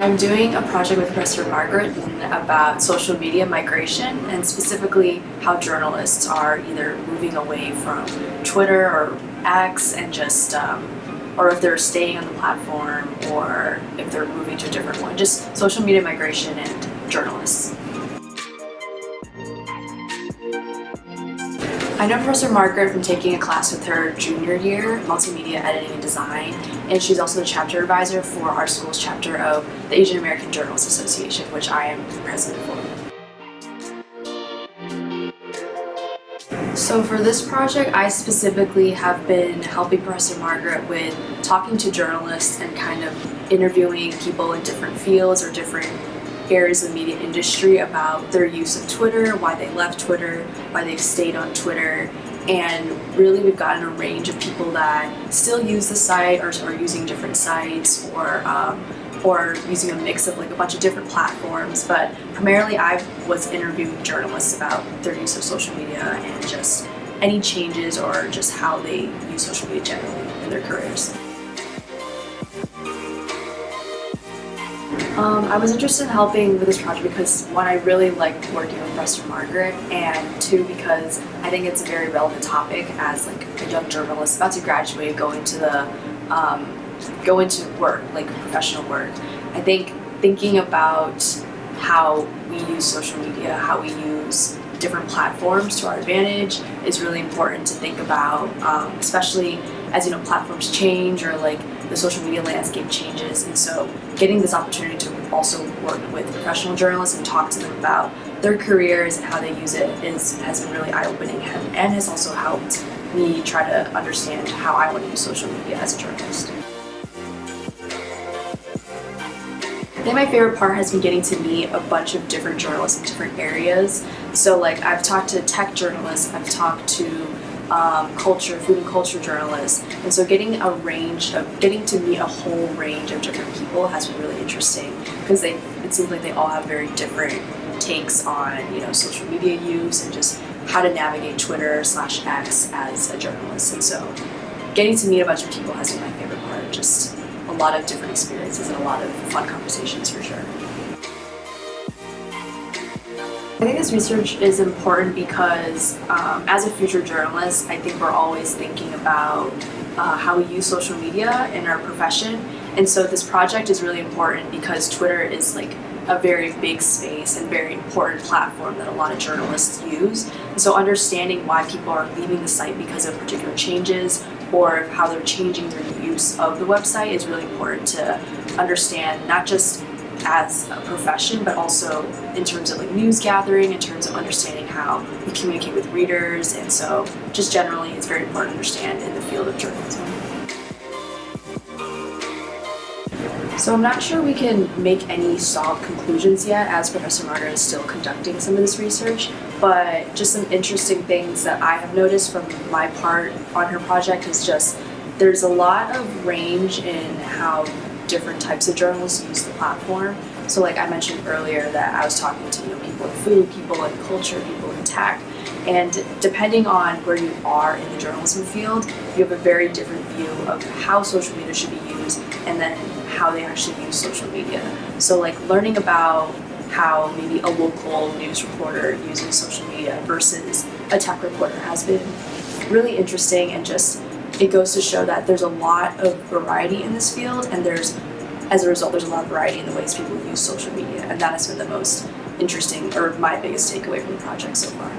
I'm doing a project with Professor Margaret about social media migration and specifically how journalists are either moving away from Twitter or X and just, or if they're staying on the platform or if they're moving to a different one, just social media migration and journalists. I know Professor Margaret from taking a class with her junior year, multimedia editing and design, and she's also the chapter advisor for our school's chapter of the Asian American Journalists Association, which I am president for. So for this project, I specifically have been helping Professor Margaret with talking to journalists and kind of interviewing people in different fields or different areas of the media industry about their use of Twitter, why they left Twitter, why they've stayed on Twitter, and really we've gotten a range of people that still use the site or are using different sites or using a mix of like a bunch of different platforms, but primarily I was interviewing journalists about their use of social media and just any changes or just how they use social media generally in their careers. I was interested in helping with this project because one, I really liked working with Professor Margaret, and two, because I think it's a very relevant topic as like a young journalist about to graduate, go into work, like professional work. I think thinking about how we use social media, how we use different platforms to our advantage is really important to think about, especially as platforms change or like the social media landscape changes, and so getting this opportunity to also work with professional journalists and talk to them about their careers and how they use it has been really eye-opening and has also helped me try to understand how I want to use social media as a journalist. I think my favorite part has been getting to meet a bunch of different journalists in different areas. So like I've talked to tech journalists, I've talked to food and culture journalists, and so getting to meet a whole range of different people has been really interesting because it seems like they all have very different takes on social media use and just how to navigate Twitter/X as a journalist. And so getting to meet a bunch of people has been my favorite part. Just a lot of different experiences and a lot of fun conversations for sure. I think this research is important because as a future journalist, I think we're always thinking about how we use social media in our profession. And so this project is really important because Twitter is like a very big space and very important platform that a lot of journalists use. And so understanding why people are leaving the site because of particular changes or how they're changing their use of the website is really important to understand, not just as a profession, but also in terms of like news gathering, in terms of understanding how we communicate with readers, and so just generally it's very important to understand in the field of journalism. So I'm not sure we can make any solid conclusions yet as Professor Margaret is still conducting some of this research, but just some interesting things that I have noticed from my part on her project is just there's a lot of range in how different types of journalists use the platform. So like I mentioned earlier that I was talking to people in food, people in culture, people in tech, and depending on where you are in the journalism field, you have a very different view of how social media should be used and then how they actually use social media. So like learning about how maybe a local news reporter uses social media versus a tech reporter has been really interesting, and just it goes to show that there's a lot of variety in this field, and as a result, there's a lot of variety in the ways people use social media, and that has been the most interesting, or my biggest takeaway from the project so far.